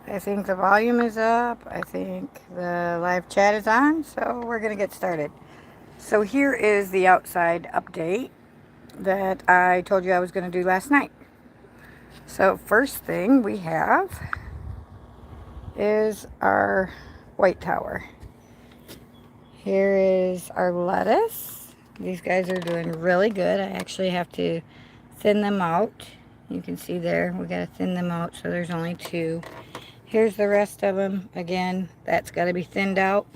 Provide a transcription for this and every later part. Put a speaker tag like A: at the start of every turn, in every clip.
A: I think the volume is up. I think the live chat is on. So we're going to get started. So here is the outside update that I told you I was going to do last night. So first thing we have is our white tower. Here is our lettuce. These guys are doing really good. I actually have to thin them out. You can see there, we got to thin them out so there's only two. Here's the rest of them. Again, that's got to be thinned out.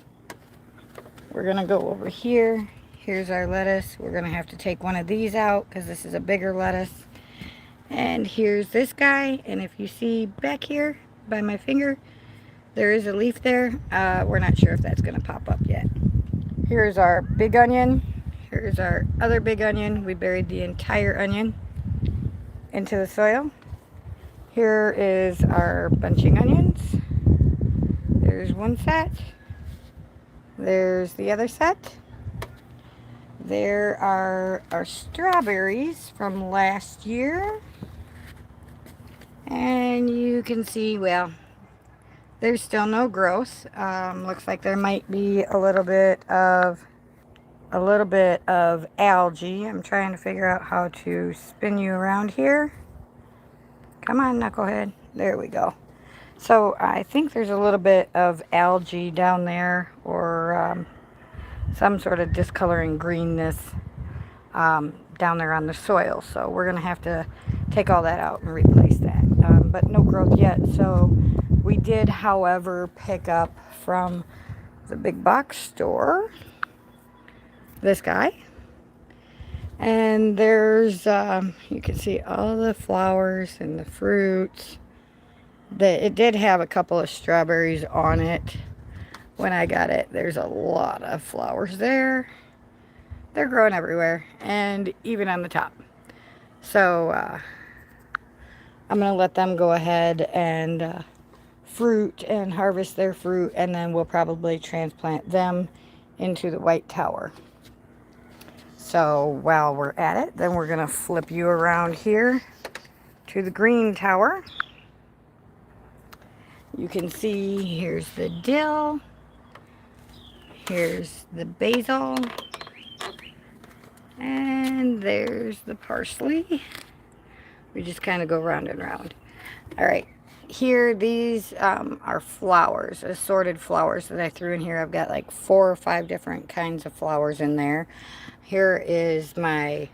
A: We're going to go over here. Here's our lettuce. We're going to have to take one of these out because this is a bigger lettuce. And here's this guy. And if you see back here by my finger, there is a leaf there. We're not sure if that's going to pop up yet. Here's our big onion. Here's our other big onion. We buried the entire onion into the soil. Here is our bunching onions. There's one set. There's the other set. There are our strawberries from last year. And you can see, well, there's still no growth. Looks like there might be a little bit of algae. I'm trying to figure out how to spin you around here. Come on, knucklehead. There we go. So I think there's a little bit of algae down there, or some sort of discoloring greenness down there on the soil. So we're going to have to take all that out and replace that. But no growth yet. So we did, however, pick up from the big box store this guy. And there's, you can see all the flowers and the fruits. It did have a couple of strawberries on it when I got it. There's a lot of flowers there. They're growing everywhere, and even on the top. So I'm going to let them go ahead and fruit and harvest their fruit, and then we'll probably transplant them into the white tower. So while we're at it, then we're going to flip you around here to the green tower. You can see here's the dill, here's the basil, and there's the parsley. We just kind of go round and round. All right, here these are flowers, assorted flowers that I threw in here. I've got like 4 or 5 different kinds of flowers in there. Here is my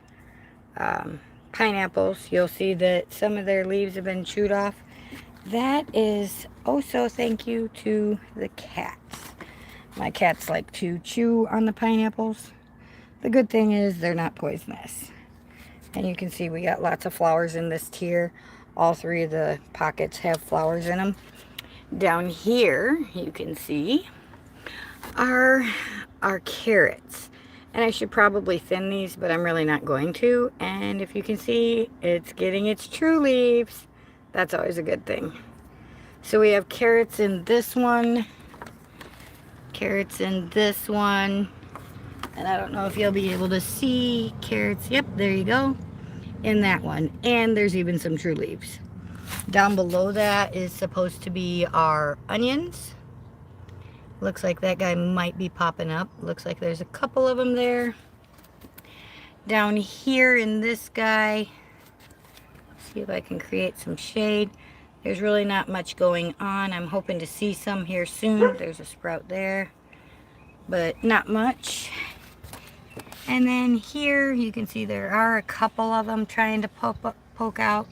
A: pineapples. You'll see that some of their leaves have been chewed off. That is also thank you to the cats. My cats like to chew on the pineapples. The good thing is they're not poisonous. And you can see we got lots of flowers in this tier. All 3 of the pockets have flowers in them. Down here, you can see are our carrots. And I should probably thin these, but I'm really not going to. And if you can see, it's getting its true leaves. That's always a good thing. So we have carrots in this one. Carrots in this one. And I don't know if you'll be able to see carrots. Yep, there you go. In that one. And there's even some true leaves. Down below that is supposed to be our onions. Looks like that guy might be popping up. Looks like there's a couple of them there. Down here in this guy, see if I can create some shade. There's really not much going on. I'm hoping to see some here soon. There's a sprout there, but not much. And then here you can see there are a couple of them trying to poke out,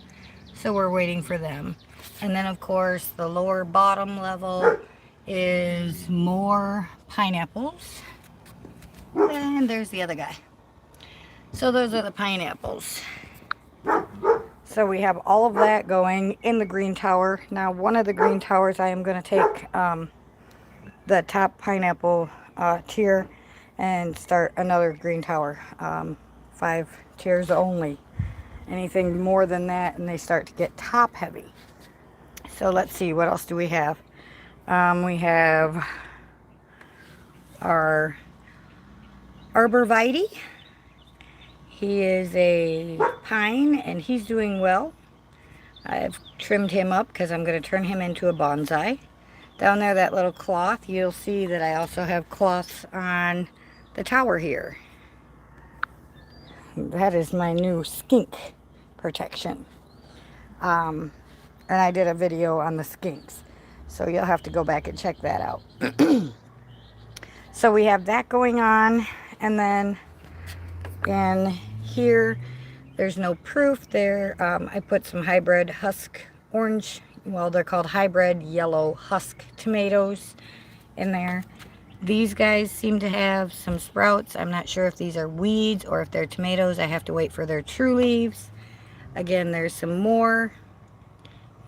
A: so we're waiting for them. And then of course the lower bottom level is more pineapples. And there's the other guy. So those are the pineapples. So we have all of that going in the green tower. Now one of the green towers I am going to take the top pineapple tier and start another green tower. 5 tiers only. Anything more than that and they start to get top heavy. So let's see, what else do we have? We have our arborvitae. He is a pine and he's doing well. I've trimmed him up because I'm going to turn him into a bonsai. Down there, that little cloth, you'll see that I also have cloths on the tower here. That is my new skink protection. And I did a video on the skinks. So you'll have to go back and check that out. So we have that going on. And then in here, there's no proof there. I put some hybrid husk orange. Well, they're called hybrid yellow husk tomatoes in there. These guys seem to have some sprouts. I'm not sure if these are weeds or if they're tomatoes. I have to wait for their true leaves. Again, there's some more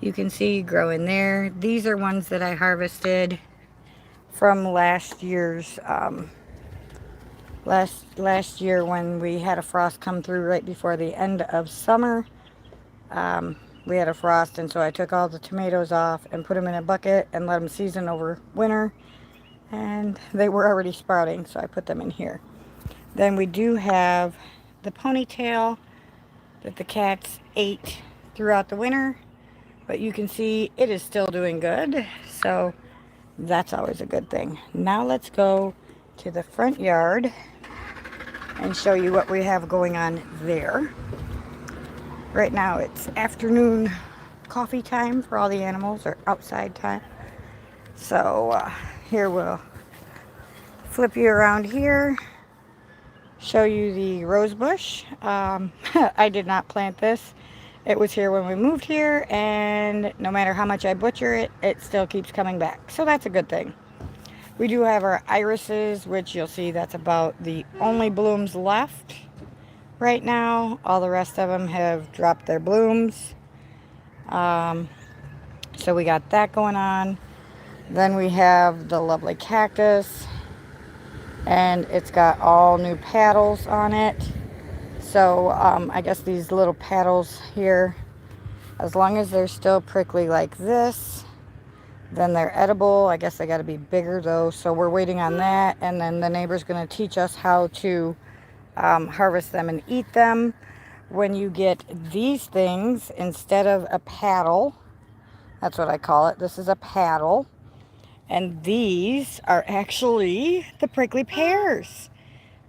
A: you can see growing there. These are ones that I harvested from last year's last year when we had a frost come through right before the end of summer. We had a frost, and so I took all the tomatoes off and put them in a bucket and let them season over winter. And they were already sprouting, so I put them in here. Then we do have the ponytail that the cats ate throughout the winter, but you can see it is still doing good, so that's always a good thing. Now let's go to the front yard and show you what we have going on there. Right now it's afternoon coffee time for all the animals, or outside time. So here we'll flip you around here, show you the rose bush. I did not plant this. It was here when we moved here, and no matter how much I butcher it, it still keeps coming back. So that's a good thing. We do have our irises, which you'll see that's about the only blooms left right now. All the rest of them have dropped their blooms. So we got that going on. Then we have the lovely cactus, and it's got all new petals on it. So I guess these little petals here, as long as they're still prickly like this, then they're edible. I guess they got to be bigger though, so we're waiting on that. And then the neighbor's going to teach us how to harvest them and eat them. When you get these things, instead of a paddle, that's what I call it, this is a paddle, and these are actually the prickly pears.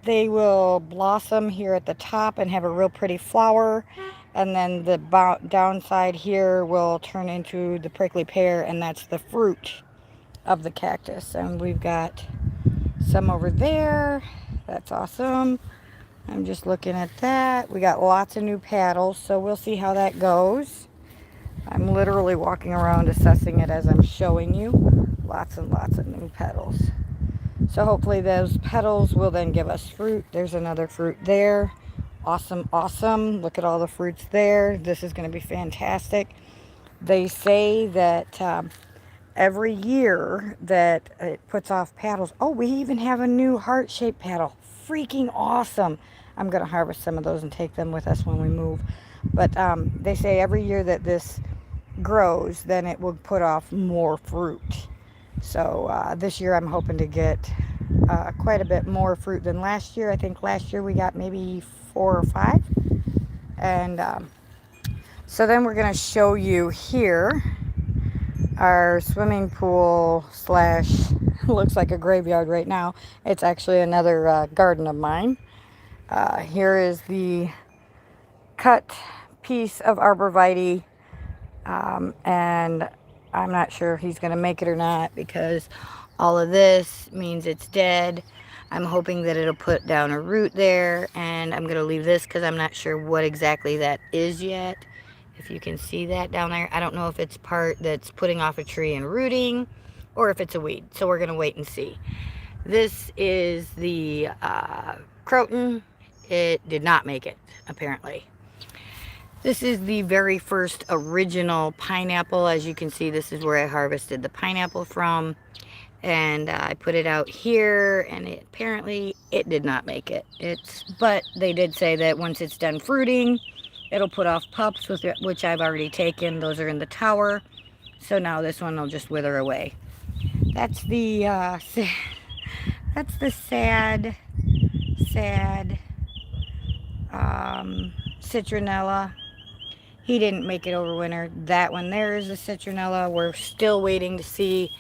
A: They will blossom here at the top and have a real pretty flower, and then the downside here will turn into the prickly pear, and that's the fruit of the cactus. And we've got some over there. That's awesome. I'm just looking at that. We got lots of new paddles, so we'll see how that goes. I'm literally walking around assessing it as I'm showing you. Lots and lots of new petals. So hopefully those petals will then give us fruit. There's another fruit there. Awesome, awesome. Look at all the fruits there. This is going to be fantastic. They say that every year that it puts off petals. Oh, we even have a new heart-shaped petal. Freaking awesome. I'm going to harvest some of those and take them with us when we move. But they say every year that this grows, then it will put off more fruit. So this year I'm hoping to get quite a bit more fruit than last year. I think last year we got maybe 4 or 5. And so then we're going to show you here our swimming pool slash, looks like a graveyard right now. It's actually another garden of mine. Here is the cut piece of arborvitae, and I'm not sure if he's going to make it or not, because all of this means it's dead. I'm hoping that it'll put down a root there, and I'm going to leave this because I'm not sure what exactly that is yet. If you can see that down there, I don't know if it's part that's putting off a tree and rooting, or if it's a weed, so we're going to wait and see. This is the croton. It did not make it, apparently. This is the very first original pineapple. As you can see, this is where I harvested the pineapple from. And I put it out here, and apparently it did not make it. But they did say that once it's done fruiting, it'll put off pups, which I've already taken. Those are in the tower. So now this one will just wither away. That's the sad citronella. He didn't make it over winter. That one there is a citronella. We're still waiting to see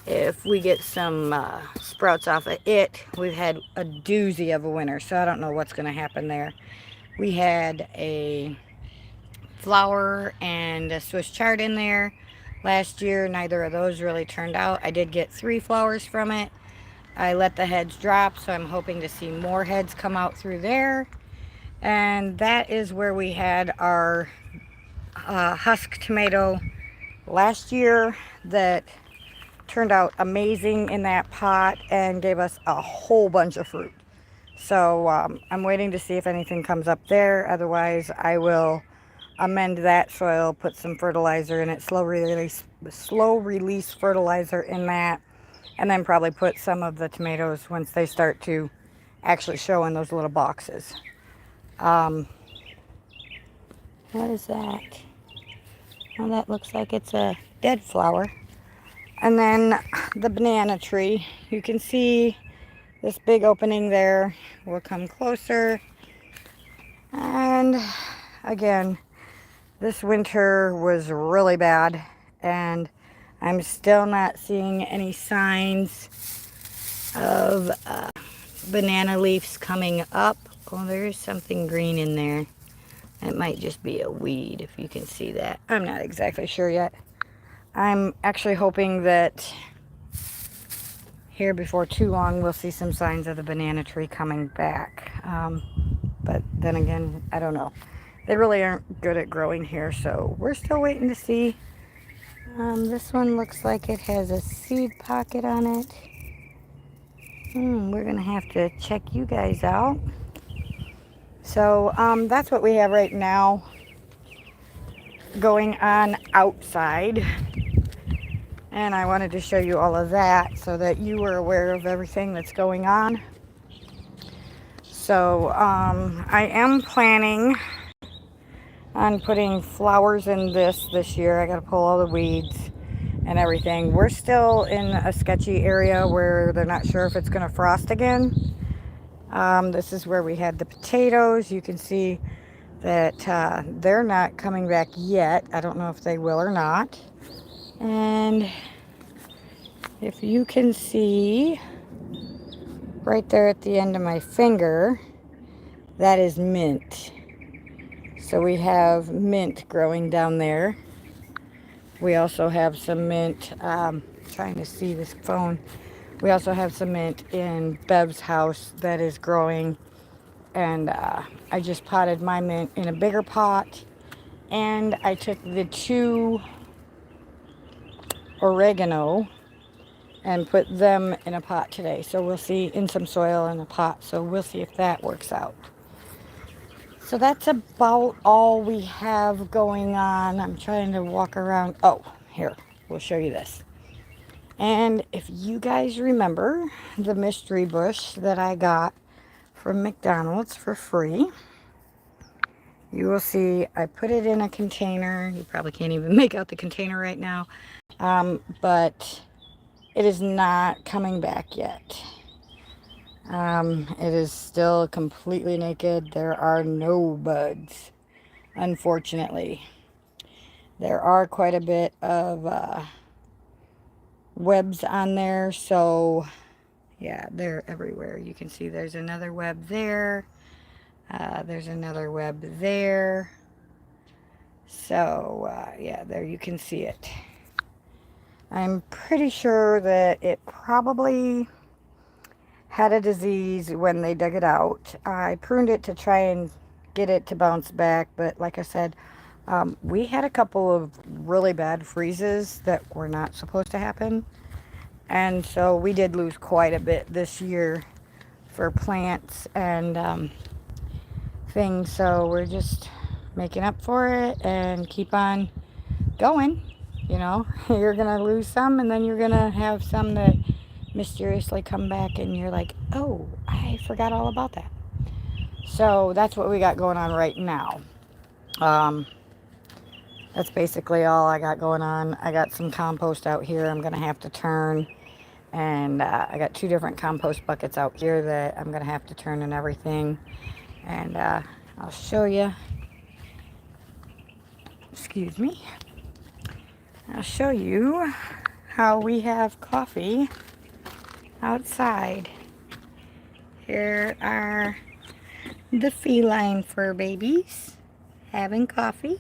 A: if we get some sprouts off of it. We've had a doozy of a winter, so I don't know what's going to happen there. We had a flower and a Swiss chard in there last year. Neither of those really turned out. I did get 3 flowers from it. I let the heads drop, so I'm hoping to see more heads come out through there. And that is where we had our husk tomato last year that turned out amazing in that pot and gave us a whole bunch of fruit. So I'm waiting to see if anything comes up there. Otherwise, I will amend that soil, put some fertilizer in it, slow release fertilizer in that, and then probably put some of the tomatoes once they start to actually show in those little boxes. What is that? Well, that looks like it's a dead flower. And then the banana tree, you can see this big opening there. We'll come closer. And again, this winter was really bad, and I'm still not seeing any signs of banana leaves coming up. Oh, there's something green in there. It might just be a weed, if you can see that. I'm not exactly sure yet. I'm actually hoping that here before too long we'll see some signs of the banana tree coming back. But then again, I don't know. They really aren't good at growing here, so we're still waiting to see. This one looks like it has a seed pocket on it. We're gonna have to check you guys out. So that's what we have right now going on outside. And I wanted to show you all of that so that you were aware of everything that's going on. So I am planning on putting flowers in this year. I got to pull all the weeds and everything. We're still in a sketchy area where they're not sure if it's going to frost again. This is where we had the potatoes. You can see that they're not coming back yet. I don't know if they will or not. And if you can see right there at the end of my finger, that is mint. So we have mint growing down there. We also have some mint, trying to see this phone. We also have some mint in Bev's house that is growing. And I just potted my mint in a bigger pot. And I took the 2 oregano and put them in a pot today. So we'll see, in some soil in a pot. So we'll see if that works out. So that's about all we have going on. I'm trying to walk around. Oh, here, we'll show you this. And if you guys remember the mystery bush that I got from McDonald's for free, you will see I put it in a container. You probably can't even make out the container right now. But it is not coming back yet. It is still completely naked. There are no buds, unfortunately. There are quite a bit of webs on there, so yeah, they're everywhere. You can see there's another web there. There's another web there. So yeah, there you can see it. I'm pretty sure that it probably had a disease when they dug it out. I pruned it to try and get it to bounce back, but like I said, we had a couple of really bad freezes that were not supposed to happen, and so we did lose quite a bit this year for plants and things. So we're just making up for it and keep on going. You know, you're gonna lose some, and then you're gonna have some that mysteriously come back and you're like, oh, I forgot all about that. So that's what we got going on right now. That's basically all I got going on. I got some compost out here I'm gonna have to turn, and I got 2 different compost buckets out here that I'm gonna have to turn and everything. And I'll show you. excuse me, I'll show you how we have coffee outside. Here are the feline fur babies having coffee.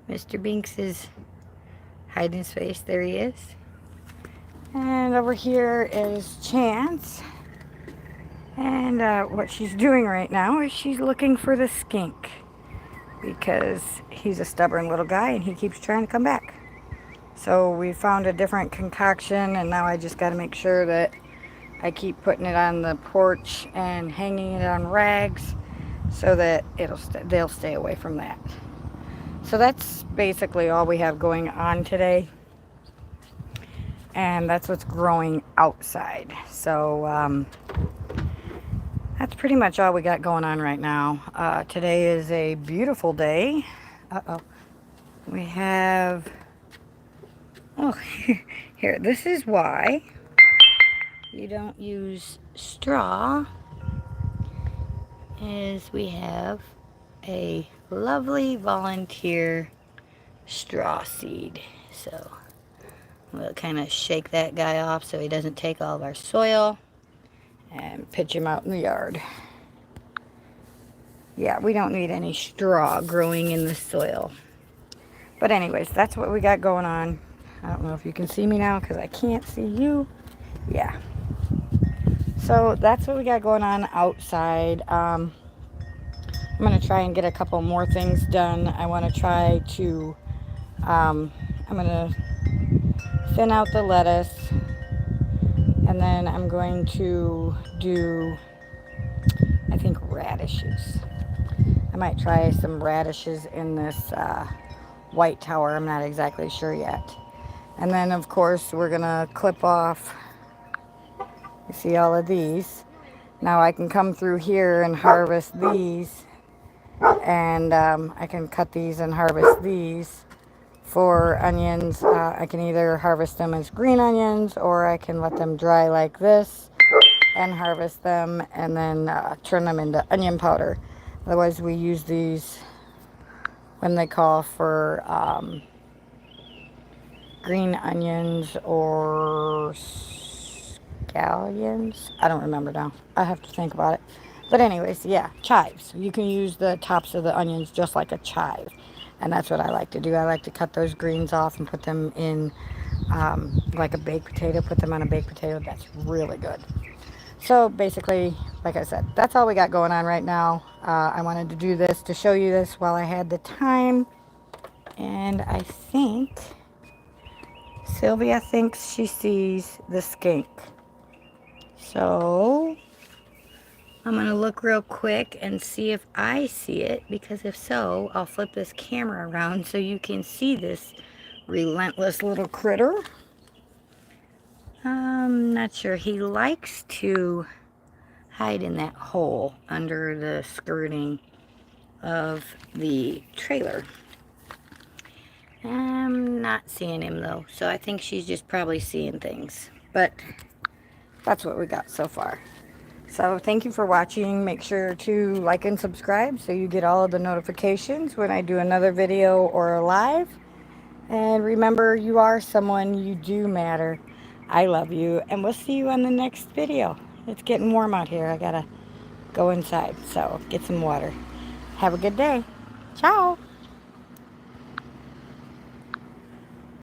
A: Mr. Binks is hiding his face. There he is. And over here is Chance. And what she's doing right now is she's looking for the skink, because he's a stubborn little guy and he keeps trying to come back. So we found a different concoction, and now I just got to make sure that I keep putting it on the porch and hanging it on rags so that they'll stay away from that. So that's basically all we have going on today, and that's what's growing outside. So that's pretty much all we got going on right now. Today is a beautiful day. We have, oh, here, this is why you don't use straw, is we have a lovely volunteer straw seed. So we'll kind of shake that guy off so he doesn't take all of our soil and pitch him out in the yard. Yeah, we don't need any straw growing in the soil. But anyways, that's what we got going on. I don't know if you can see me now because I can't see you. Yeah. So that's what we got going on outside. I'm going to try and get a couple more things done. I want to try to, I'm going to thin out the lettuce. And then I'm going to do, I think, radishes. I might try some radishes in this white tower. I'm not exactly sure yet. And then, of course, we're going to clip off, you see all of these. Now I can come through here and harvest these. And I can cut these and harvest these for onions. I can either harvest them as green onions, or I can let them dry like this and harvest them and then turn them into onion powder. Otherwise, we use these when they call for green onions or scallions. I don't remember now. I have to think about it. But anyways, yeah, chives. You can use the tops of the onions just like a chive. And that's what I like to do. I like to cut those greens off and put them in like a baked potato. Put them on a baked potato. That's really good. So basically, like I said, that's all we got going on right now. I wanted to do this to show you this while I had the time. And I think Sylvia thinks she sees the skink. So I'm going to look real quick and see if I see it, because if so, I'll flip this camera around so you can see this relentless little critter. I'm not sure. He likes to hide in that hole under the skirting of the trailer. I'm not seeing him though, so I think she's just probably seeing things. But that's what we got so far. So thank you for watching. Make sure to like and subscribe so you get all of the notifications when I do another video or a live. And remember, you are someone, you do matter. I love you, and we'll see you on the next video. It's getting warm out here. I gotta go inside, so get some water. Have a good day. Ciao.